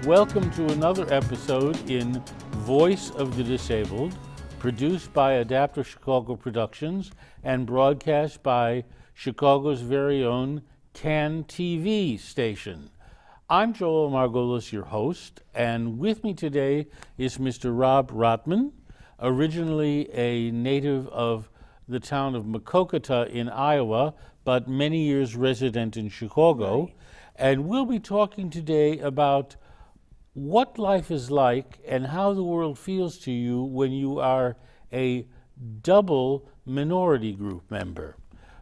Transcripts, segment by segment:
Welcome to another episode in Voice of the Disabled, produced by Adapter Chicago Productions and broadcast by Chicago's very own CAN TV station. I'm Joel Margolis, your host, and with me today is Mr. Rob Rotman, originally a native of the town of Maquoketa in Iowa, but many years resident in Chicago. Right. And we'll be talking today about what life is like and how the world feels to you when you are a double minority group member.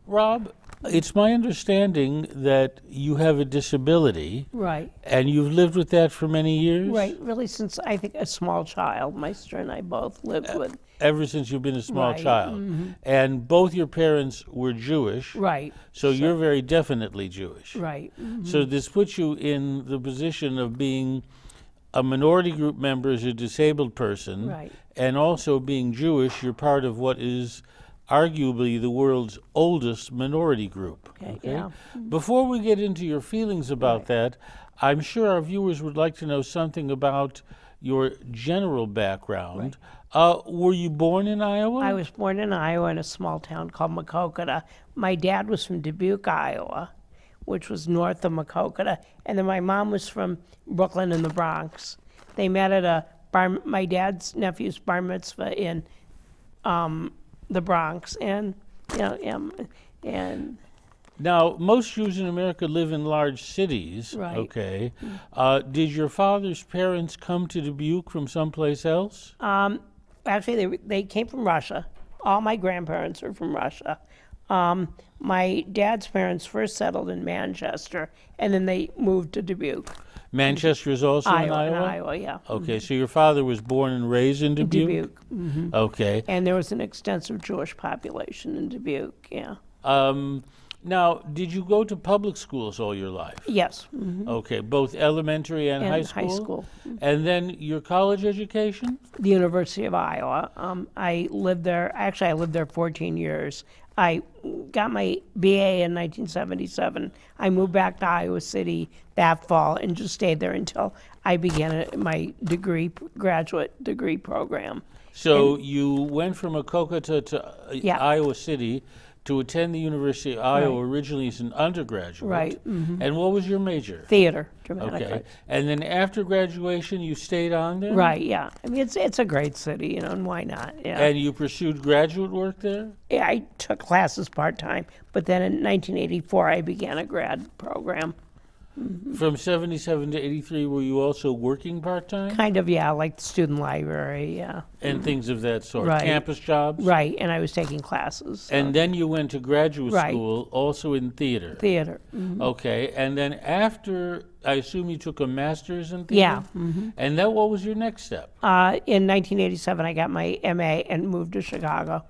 Rob, it's my understanding that you have a disability. Right. And you've lived with that for many years? Right, really since I think a small child. My sister and I both lived with. Ever since you've been a small Right, child. And both your parents were Jewish. Right. So you're very definitely Jewish. Right. So this puts you in the position of being a minority group member as a disabled person. Right. And also being Jewish, you're part of what is arguably the world's oldest minority group. Okay, yeah. Before we get into your feelings about that, I'm sure our viewers would like to know something about your general background. Were you born in Iowa? I was born in Iowa in a small town called Maquoketa. My dad was from Dubuque, Iowa, which was north of Maquoketa, and then my mom was from Brooklyn in the Bronx. They met at my dad's nephew's bar mitzvah in the Bronx, and Now, most Jews in America live in large cities. Right. Okay. Did your father's parents come to Dubuque from someplace else? actually they came from Russia. All my grandparents are from Russia. My dad's parents first settled in Manchester, and then they moved to Dubuque. Manchester is also in Iowa? In Iowa, yeah. Okay, so your father was born and raised in Dubuque? Dubuque. Okay. And there was an extensive Jewish population in Dubuque, yeah. Now, did you go to public schools all your life? Yes. Okay, both elementary and high school? High school. And then your college education? The University of Iowa. I lived there, actually I lived there 14 years. I got my BA in 1977. I moved back to Iowa City that fall and just stayed there until I began my graduate degree program. So you went from Maquoketa to Iowa City to attend the University of Iowa originally as an undergraduate. Right. And what was your major? Theater, dramatic Okay. art. And then after graduation, you stayed on there? Right, yeah. I mean, it's a great city, and why not? Yeah. And you pursued graduate work there? Yeah, I took classes part-time, but then in 1984, I began a grad program. From 77 to 83, were you also working part-time? Kind of, yeah, like the student library, yeah. And things of that sort? Right. Campus jobs? Right, and I was taking classes. So. And then you went to graduate Right. school, also in theater? Theater. Okay, and then after, I assume you took a master's in theater? Yeah. And then what was your next step? In 1987, I got my MA and moved to Chicago.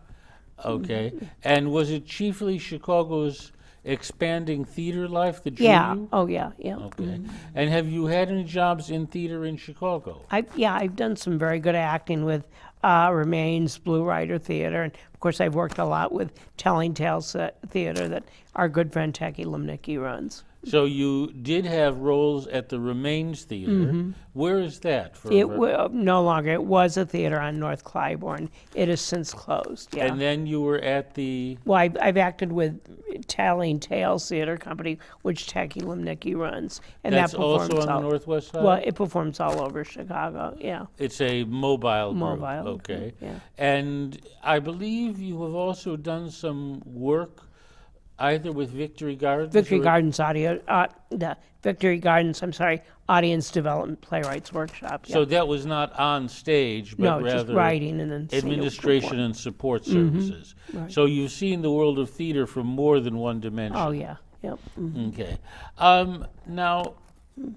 Okay, and was it chiefly Chicago's expanding theater life that drew Yeah. you? Oh, yeah, yeah. Okay, and have you had any jobs in theater in Chicago? I've done some very good acting with Remains, Blue Rider Theater, and of course I've worked a lot with Telling Tales Theater that our good friend Techie Limnicki runs. So you did have roles at the Remains Theater. Where is that? No longer. It was a theater on North Clybourne. It has since closed, yeah. And then you were at the... Well, I've acted with Telling Tales Theater Company, which Techie Limnicki runs. And That's that performs also on the Northwest side? Well, it performs all over Chicago, yeah. It's a mobile group. Mobile Okay. group, yeah. And I believe you have also done some work either with Victory Gardens? Victory Gardens Audience Development Playwrights Workshop. Yeah. So that was not on stage, but no, rather just writing and then administration and support services. Right. So you've seen the world of theater from more than one dimension. Oh, yeah. Yep. Okay. Now,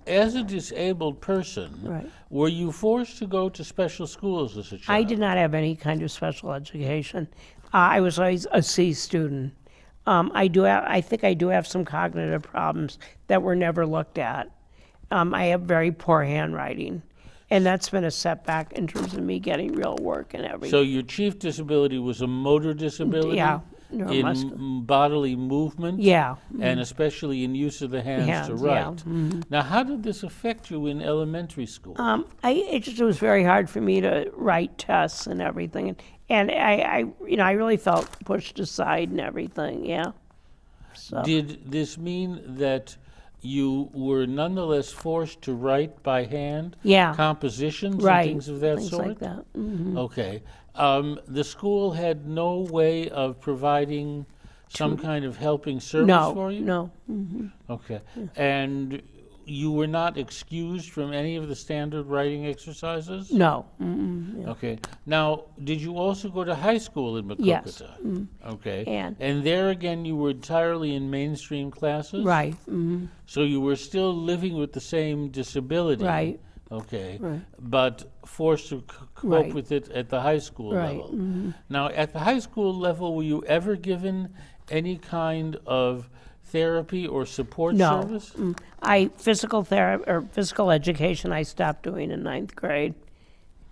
as a disabled person, Right. were you forced to go to special schools as a child? I did not have any kind of special education. I was always a C student. I think I do have some cognitive problems that were never looked at. I have very poor handwriting, and that's been a setback in terms of me getting real work and everything. So your chief disability was a motor disability? Yeah. in bodily movement, Yeah. and especially in use of the hands to Hands, write. yeah. Now, how did this affect you in elementary school? It was very hard for me to write tests and everything, and I really felt pushed aside and everything. Yeah. So Did this mean that you were nonetheless forced to write by hand? Yeah. Compositions right, and things of that things sort? like that. Okay. The school had no way of providing some kind of helping service for you? No. Okay. And you were not excused from any of the standard writing exercises? No. Okay. Now, did you also go to high school in Makokata? Yes. Okay. And there again, you were entirely in mainstream classes? right. So you were still living with the same disability? Right. Okay. Right. But forced to cope Right. with it at the high school Right. level? Now, at the high school level, were you ever given any kind of therapy or support No. service? Physical therapy or physical education I stopped doing in 9th grade.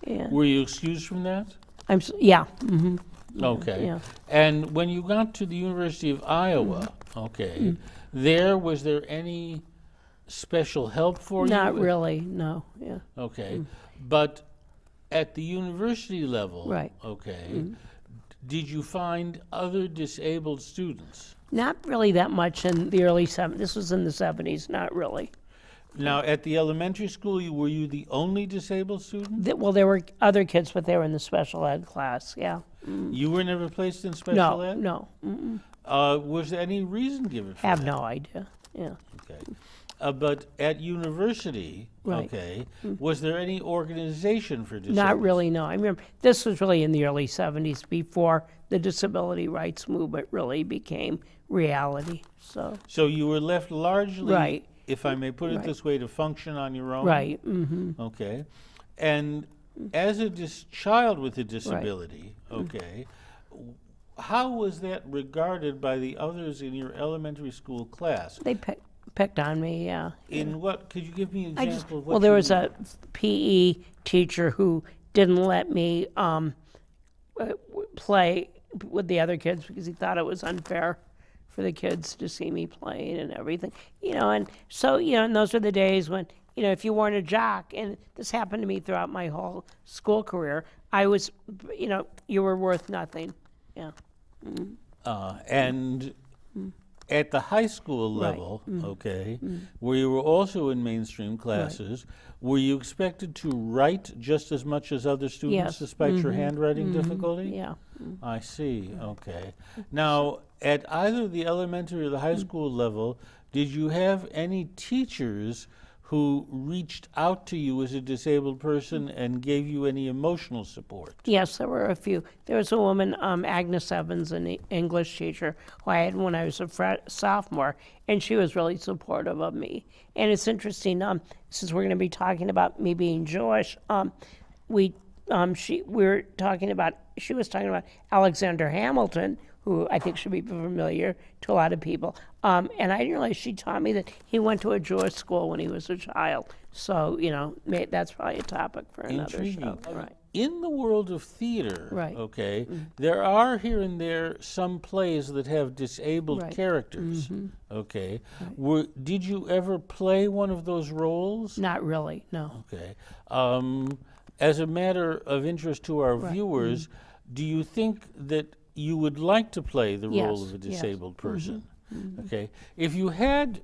And Were you excused from that? yeah. Okay. Yeah. And when you got to the University of Iowa, okay, was there any special help for you? Not really. No. Yeah. Okay. But at the university level, Right. okay, did you find other disabled students? Not really that much in the early 70s. This was in the 70s. Not really. Now, at the elementary school, were you the only disabled student? Well, there were other kids, but they were in the special ed class. Yeah. You were never placed in special ed? No. Was there any reason given for Have that? no idea. Yeah. Okay. But at university, Right. okay, was there any organization for disabled? Not really. No. I remember this was really in the early 70s, before the disability rights movement really became reality. So. So you were left largely, Right. if I may put it Right. this way, to function on your own? Right. Okay. And as a child with a disability, okay, how was that regarded by the others in your elementary school class? They picked on me. Yeah. In what, could you give me an example of what Well, there you was a PE teacher who didn't let me play with the other kids because he thought it was unfair for the kids to see me playing and everything. And so, and those were the days when, if you weren't a jock, and this happened to me throughout my whole school career, I was, you were worth nothing. Yeah. And at the high school level, okay, where you were also in mainstream classes, were you expected to write just as much as other students Yes. despite your handwriting difficulty? Yeah. I see, okay. Now, at either the elementary or the high school level, did you have any teachers who reached out to you as a disabled person and gave you any emotional support? Yes, there were a few. There was a woman, Agnes Evans, an English teacher, who I had when I was a sophomore, and she was really supportive of me. And it's interesting, since we're going to be talking about me being Jewish, she was talking about Alexander Hamilton, who I think should be familiar to a lot of people. And I didn't realize she taught me that he went to a Jewish school when he was a child. So, that's probably a topic for another show. Right. In the world of theater, Right. okay, there are here and there some plays that have disabled Right. characters, okay. Did you ever play one of those roles? Not really, no. Okay. As a matter of interest to our viewers, do you think that you would like to play the role Yes, of a yes. disabled person? Okay. If you had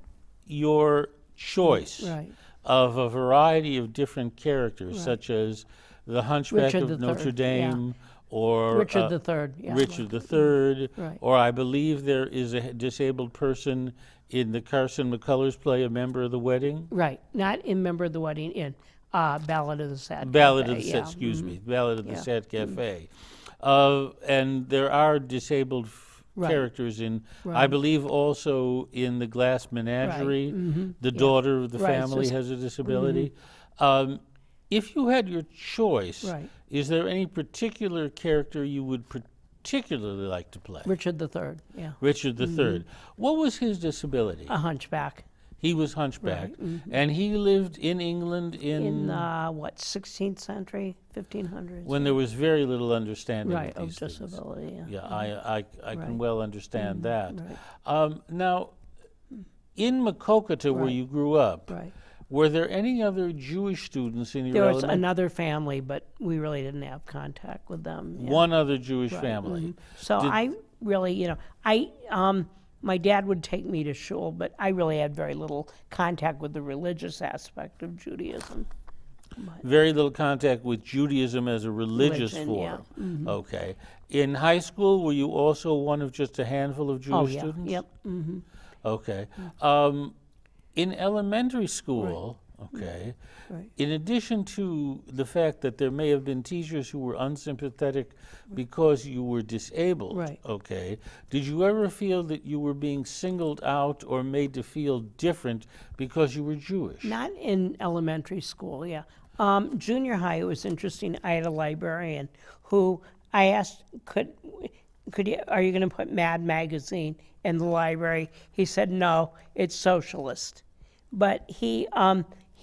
your choice Right. of a variety of different characters, such as the Hunchback Richard of III, Notre Dame, or Richard III, yeah. Richard III, Right. or I believe there is a disabled person in the Carson McCullers play, A Member of the Wedding. Right, not in Member of the Wedding Inn, Ballad of the Sad Ballad Cafe, of the yeah. excuse me, Ballad of the Yeah. Sad Cafe. And there are disabled characters in, I believe also in The Glass Menagerie, the daughter of the family has a disability. If you had your choice, is there any particular character you would particularly like to play? Richard III, yeah. Richard III. What was his disability? A hunchback. He was hunchbacked. Right, And he lived in England In what, 16th century, 1500s? when there was very little understanding Right, of of these things. disability, yeah. Yeah, I can Right. well understand that. Right. Now, in Maquoketa, where Right. you grew up, Right. were there any other Jewish students in your There was elementary? another family, but we really didn't have contact with them. Yeah. One other Jewish Right, family. So Did- I really, my dad would take me to shul, but I really had very little contact with the religious aspect of Judaism. Very little contact with Judaism as a religious Religion, yeah. form. Okay. In high school, were you also one of just a handful of Jewish Oh, yeah, students? yep. Okay. In elementary school, okay, Right. in addition to the fact that there may have been teachers who were unsympathetic because you were disabled, Right. okay, did you ever feel that you were being singled out or made to feel different because you were Jewish? Not in elementary school, yeah. Junior high, it was interesting. I had a librarian who I asked, are you going to put Mad Magazine in the library? He said, no, it's socialist. But he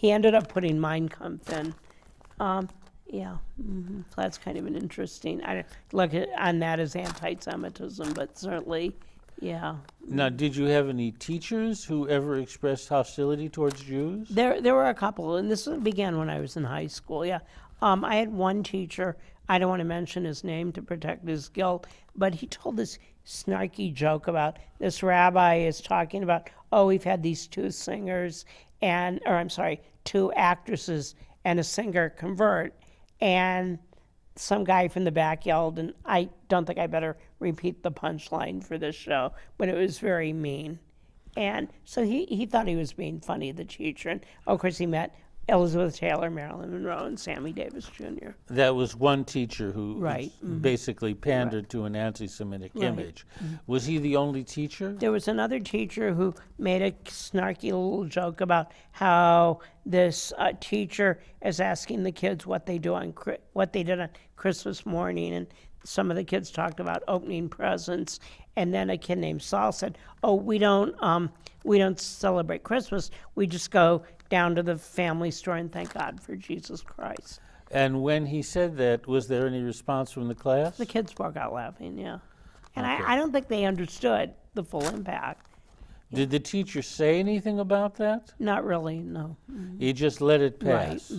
ended up putting Mein Kampf in. Yeah, so that's kind of an interesting. I don't look on that as anti-Semitism, but certainly, yeah. Now, did you have any teachers who ever expressed hostility towards Jews? There were a couple, and this began when I was in high school. Yeah, I had one teacher. I don't want to mention his name to protect his guilt, but he told this snarky joke about this rabbi is talking about, oh, we've had these two actresses and a singer convert, and some guy from the back yelled, and I don't think I better repeat the punchline for this show, but it was very mean. And so he thought he was being funny, the teacher. And of course, he met Elizabeth Taylor, Marilyn Monroe, and Sammy Davis Jr. That was one teacher who Right, basically pandered to an anti-Semitic image. Was he the only teacher? There was another teacher who made a snarky little joke about how this teacher is asking the kids what they did on Christmas morning, and some of the kids talked about opening presents, and then a kid named Saul said, "Oh, we don't celebrate Christmas. We just go down to the family store and thank God for Jesus Christ." And when he said that, was there any response from the class? The kids broke out laughing, yeah. And Okay. I don't think they understood the full impact. Did the teacher say anything about that? Not really, no. He just let it Right, pass?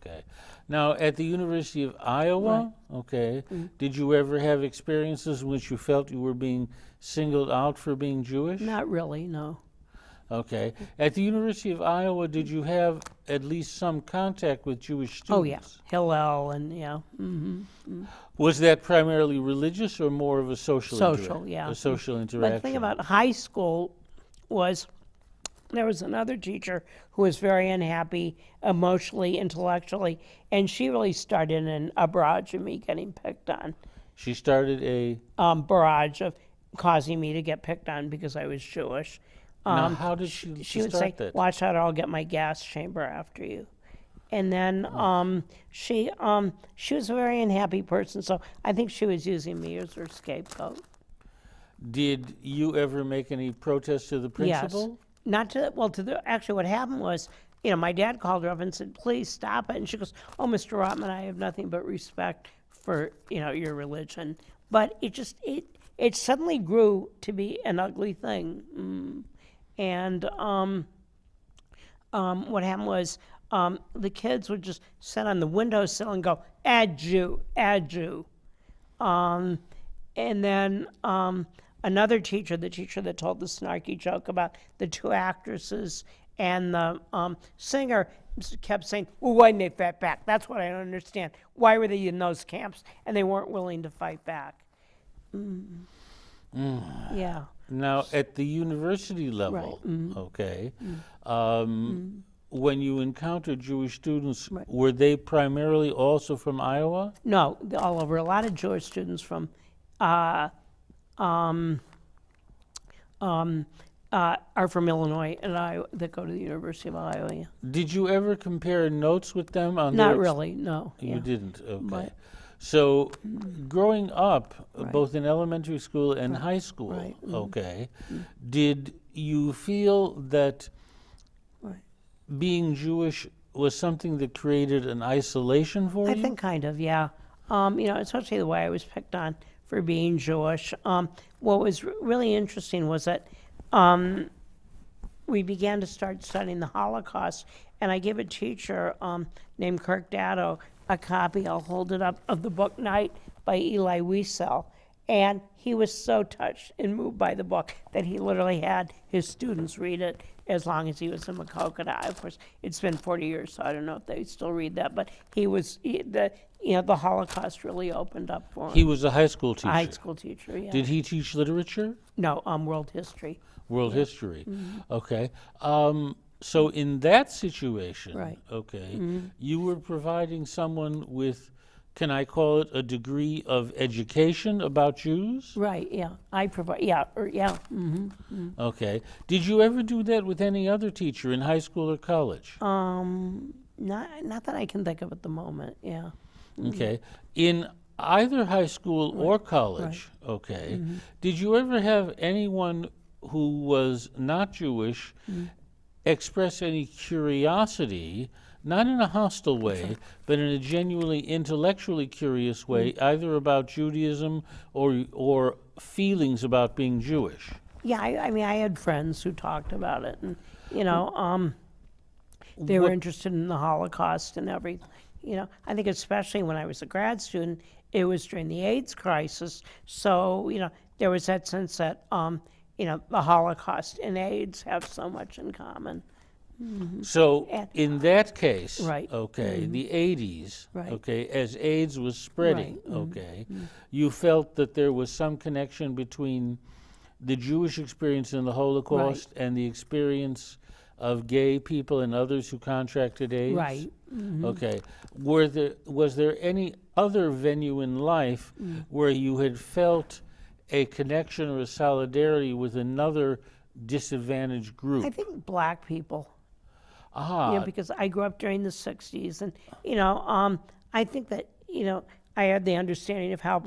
Okay. Now, at the University of Iowa, okay, did you ever have experiences in which you felt you were being singled out for being Jewish? Not really, no. Okay. At the University of Iowa, did you have at least some contact with Jewish students? Oh, yeah. Hillel and, yeah. Was that primarily religious or more of a social Social, yeah. A social But interaction? the thing about high school was there was another teacher who was very unhappy emotionally, intellectually, and she really started a barrage of me getting picked on. She started a... Barrage of causing me to get picked on because I was Jewish. Now, how did she Would start say, that? "Watch out, or I'll get my gas chamber after you." And then she was a very unhappy person, so I think she was using me as her scapegoat. Did you ever make any protest to the principal? Yes. Not to, well, actually what happened was, my dad called her up and said, "Please stop it." And she goes, "Oh, Mr. Rotman, I have nothing but respect for, your religion." But it suddenly grew to be an ugly thing. And what happened was the kids would just sit on the windowsill and go, "Add Jew, add Jew." And then another teacher, the teacher that told the snarky joke about the two actresses and the singer, kept saying, "Well, why didn't they fight back? That's what I don't understand. Why were they in those camps and they weren't willing to fight back?" Yeah. Now, at the university level, okay, when you encountered Jewish students, were they primarily also from Iowa? No, all over. A lot of Jewish students from are from Illinois and Iowa that go to the University of Iowa. Yeah. Did you ever compare notes with them on Not their really, no. You yeah. didn't, okay. But- So, growing up, both in elementary school and high school, Right. okay, did you feel that being Jewish was something that created an isolation for you? I think kind of, yeah. Especially the way I was picked on for being Jewish. What was really interesting was that we began to start studying the Holocaust, and I gave a teacher named Kirk Datto a copy, I'll hold it up, of the book Night by Eli Wiesel. And he was so touched and moved by the book that he literally had his students read it as long as he was in Maquoketa. Of course, it's been 40 years, so I don't know if they still read that. But the Holocaust really opened up for him. He was a high school teacher. A high school teacher, yeah. Did he teach literature? No, world history. World history. Okay. So in that situation, Right. okay, you were providing someone with, can I call it, a degree of education about Jews? Right, yeah. I provide, yeah. Okay. Did you ever do that with any other teacher in high school or college? Not that I can think of at the moment, yeah. Okay. In either high school or college, okay, did you ever have anyone who was not Jewish express any curiosity, not in a hostile way, but in a genuinely intellectually curious way, either about Judaism or feelings about being Jewish? Yeah, I mean, I had friends who talked about it, and they were interested in the Holocaust and everything. I think especially when I was a grad student, it was during the AIDS crisis, so there was that sense that the Holocaust and AIDS have so much in common. So in that case, Right. okay, the 80s, Right. okay, as AIDS was spreading, Right. okay, you felt that there was some connection between the Jewish experience in the Holocaust and the experience of gay people and others who contracted AIDS? Right. Okay. Was there any other venue in life where you had felt a connection or a solidarity with another disadvantaged group? I think black people. Ah, Because I grew up during the 60s, and I think that I had the understanding of how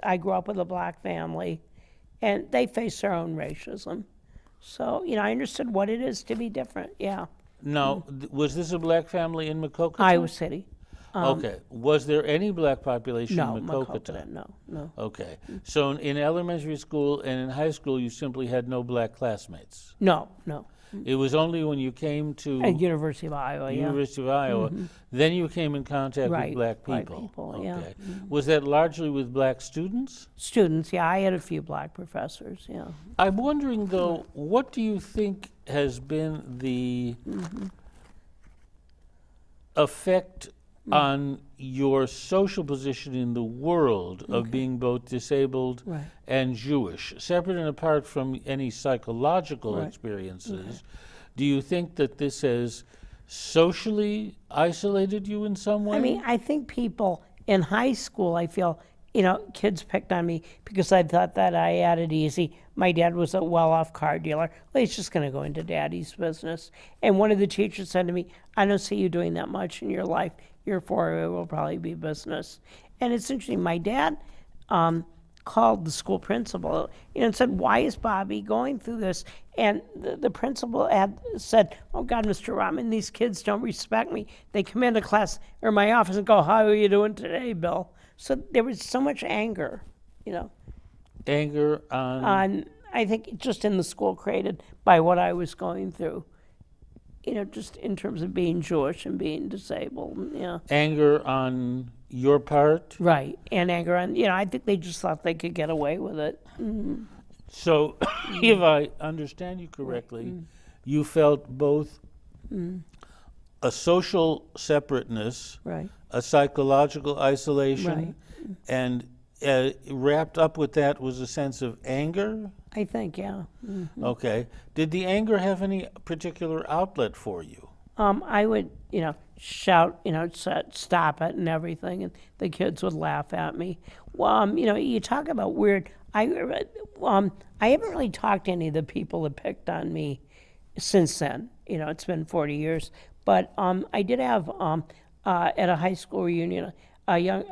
I grew up with a black family, and they face their own racism. So I understood what it is to be different. Yeah. now, was this a black family in Maquoketa? Iowa City. Okay. Was there any black population No, in Maquoketa? no. Okay. So in elementary school and in high school, you simply had no black classmates. No. It was only when you came to At University of Iowa, yeah. University of Iowa, then you came in contact with Right, black white people. people, yeah. Okay. Was that largely with black students? Students, yeah. I had a few black professors, yeah. I'm wondering though, what do you think has been the effect on your social position in the world of being both disabled Right. and Jewish, separate and apart from any psychological experiences? Do you think that this has socially isolated you in some way? I mean, I think people in high school, I feel, kids picked on me because I thought that I had it easy. My dad was a well-off car dealer. Well, he's just going to go into daddy's business. And one of the teachers said to me, I don't see you doing that much in your life. Your foray will probably be business. And it's interesting, my dad called the school principal and said, why is Bobby going through this? And the principal had said, oh God, Mr. Rotman, these kids don't respect me. They come into class or my office and go, how are you doing today, Bill? So there was so much anger, Anger on I think just in the school created by what I was going through. Just in terms of being Jewish and being disabled, yeah. anger on your part. Right, and anger on, I think they just thought they could get away with it. So, if I understand you correctly, you felt both a social separateness, Right, a psychological isolation, Right. and wrapped up with that was a sense of anger. I think, yeah. Okay. Did the anger have any particular outlet for you? I would, shout, stop it and everything, and the kids would laugh at me. Well, you talk about weird. I haven't really talked to any of the people that picked on me since then. It's been 40 years. But I did have at a high school reunion a young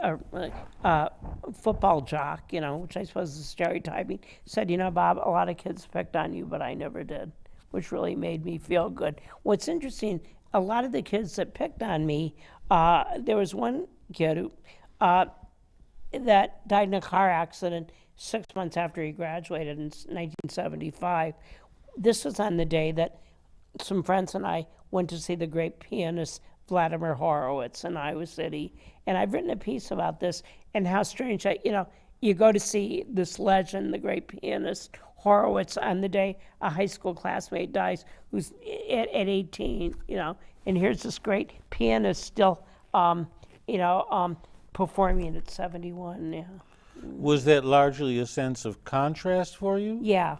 football jock, which I suppose is stereotyping, said, Bob, a lot of kids picked on you, but I never did, which really made me feel good. What's interesting, a lot of the kids that picked on me, there was one kid who that died in a car accident 6 months after he graduated in 1975. This was on the day that some friends and I went to see the great pianist Vladimir Horowitz in Iowa City. And I've written a piece about this and how strange that, you go to see this legend, the great pianist Horowitz, on the day a high school classmate dies who's at 18, and here's this great pianist still, performing at 71, yeah. Was that largely a sense of contrast for you? Yeah.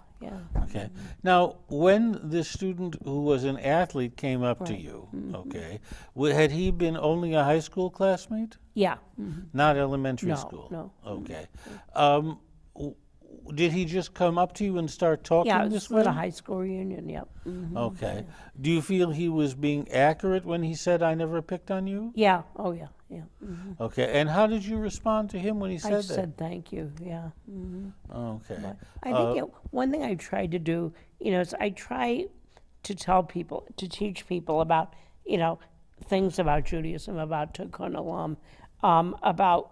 Okay. Now, when this student who was an athlete came up to Right. you, okay, had he been only a high school classmate? Yeah. Not elementary No, school? no. Okay. Did he just come up to you and start talking Yeah, it this was way? at a high school reunion, yep. Okay. Do you feel he was being accurate when he said, "I never picked on you"? Yeah, oh yeah. Okay. And how did you respond to him when he I said that? said thank you, yeah. Okay. I think one thing I tried to do, is I try to teach people about, things about Judaism, about Tikkun Olam, about,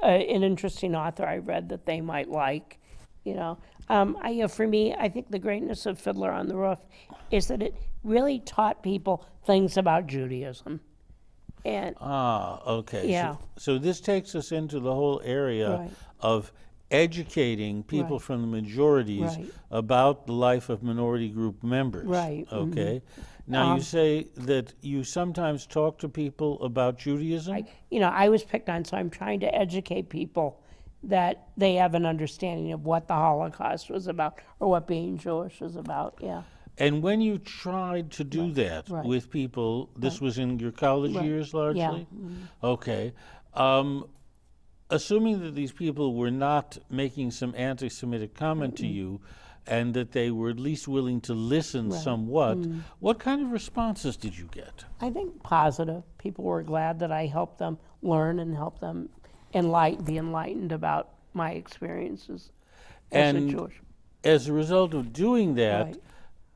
an interesting author I read that they might like, for me, I think the greatness of Fiddler on the Roof is that it really taught people things about Judaism. And Okay. Yeah. So this takes us into the whole area Right. of educating people Right. from the majorities Right. about the life of minority group members. Right. Okay. Now you say that you sometimes talk to people about Judaism. I was picked on, so I'm trying to educate people that they have an understanding of what the Holocaust was about or what being Jewish was about, yeah. And when you tried to do that right. with people, this was in your college years largely? Yeah. Okay. Assuming that these people were not making some anti-Semitic comment to you and that they were at least willing to listen somewhat, what kind of responses did you get? I think positive. People were glad that I helped them learn and help them be enlightened about my experiences as a And Jewish. as a result of doing that, Right.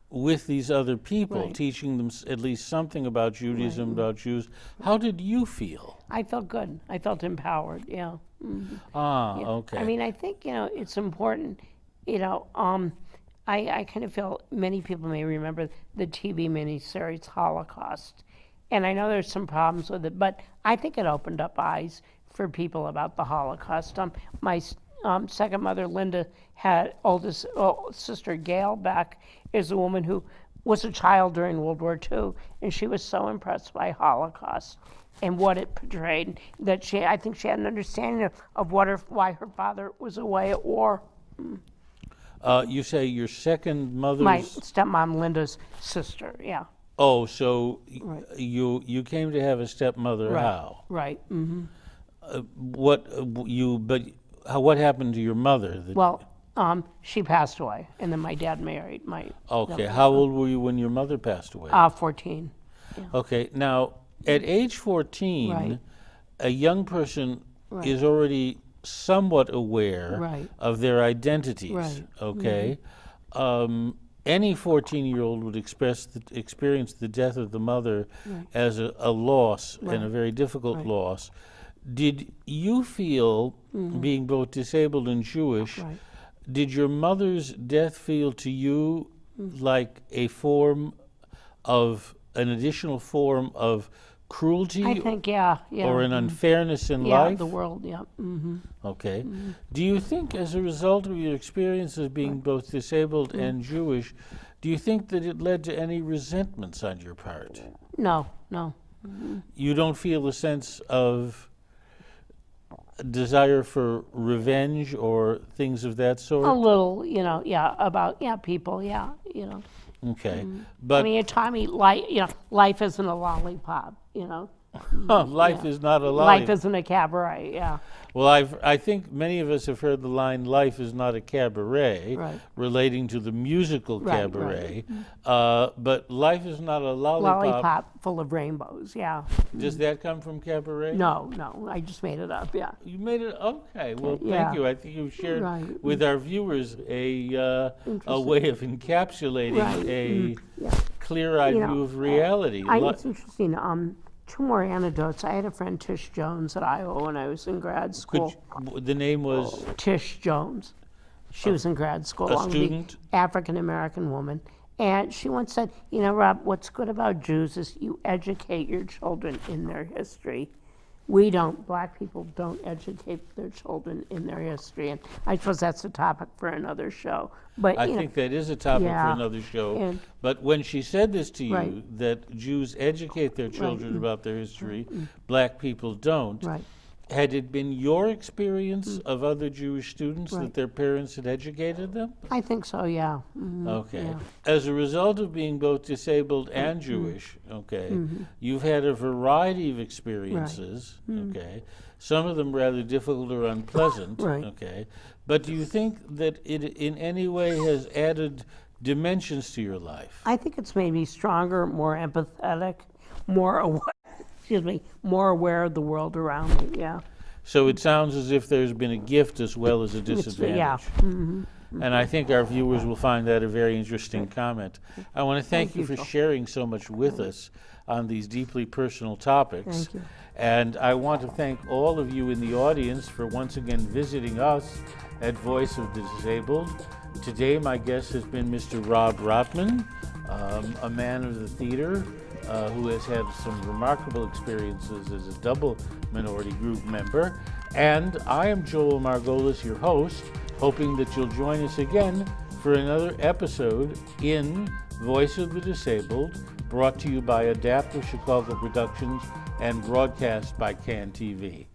with these other people, Right. teaching them at least something about Judaism, about Jews, how did you feel? I felt good. I felt empowered, yeah. Okay. I mean, I think, it's important, I kind of feel many people may remember the TV miniseries Holocaust. And I know there's some problems with it, but I think it opened up eyes for people about the Holocaust. My second mother, Linda, had oldest sister Gail Beck, is a woman who was a child during World War II, and she was so impressed by Holocaust and what it portrayed that I think she had an understanding of why her father was away at war. You say your second mother's... My stepmom, Linda's sister, yeah. Oh, so Right. you came to have a stepmother. Right. How? Right. What happened to your mother? Well, she passed away, and then my dad married. Okay. How old were you when your mother passed away? 14. Okay. Now, at age 14, Right. a young person Right. is already somewhat aware Right. of their identities. Right. Okay. Any 14-year-old would experience the death of the mother as a loss and a very difficult loss. Did you feel, being both disabled and Jewish, Right. did your mother's death feel to you like an additional form of cruelty I think, yeah. or an unfairness in yeah, life? the world, yeah. Okay. Do you think, as a result of your experience as being both disabled and Jewish, do you think that it led to any resentments on your part? No. You don't feel a sense of desire for revenge or things of that sort? A little, about, people, Okay. But I mean, it taught me, life isn't a lollipop, life is not a Life lollipop. isn't a cabaret, yeah. Well, I think many of us have heard the line "Life is not a cabaret," Right. relating to the musical Right, cabaret. But life is not a lollipop. Lollipop full of rainbows, yeah. Does that come from cabaret? No, I just made it up, yeah. You made it okay. Well, Yeah. thank you. I think you've shared Right. with our viewers a way of encapsulating Right. a Yeah. clear-eyed view of reality. It's interesting. Two more anecdotes. I had a friend, Tish Jones, at Iowa when I was in grad school. The name was? Tish Jones. She was in grad school. A student? African-American woman. And she once said, Rob, what's good about Jews is you educate your children in their history. We don't, black people don't educate their children in their history. And I suppose that's a topic for another show. But I think that is a topic for another show. But when she said this to you, that Jews educate their children about their history, black people don't, had it been your experience of other Jewish students that their parents had educated them? I think so, yeah. Okay. Yeah. As a result of being both disabled and Jewish, you've had a variety of experiences, some of them rather difficult or unpleasant, but do you think that it in any way has added dimensions to your life? I think it's made me stronger, more empathetic, more aware. More aware of the world around me, So it sounds as if there's been a gift as well as a disadvantage. And I think our viewers will find that a very interesting comment. I want to thank you for sharing so much with us on these deeply personal topics. Thank you. And I want to thank all of you in the audience for once again visiting us at Voice of the Disabled. Today my guest has been Mr. Rob Rotman, a man of the theater, who has had some remarkable experiences as a double minority group member. And I am Joel Margolis, your host, hoping that you'll join us again for another episode in Voice of the Disabled, brought to you by Adaptive Chicago Productions and broadcast by CAN TV.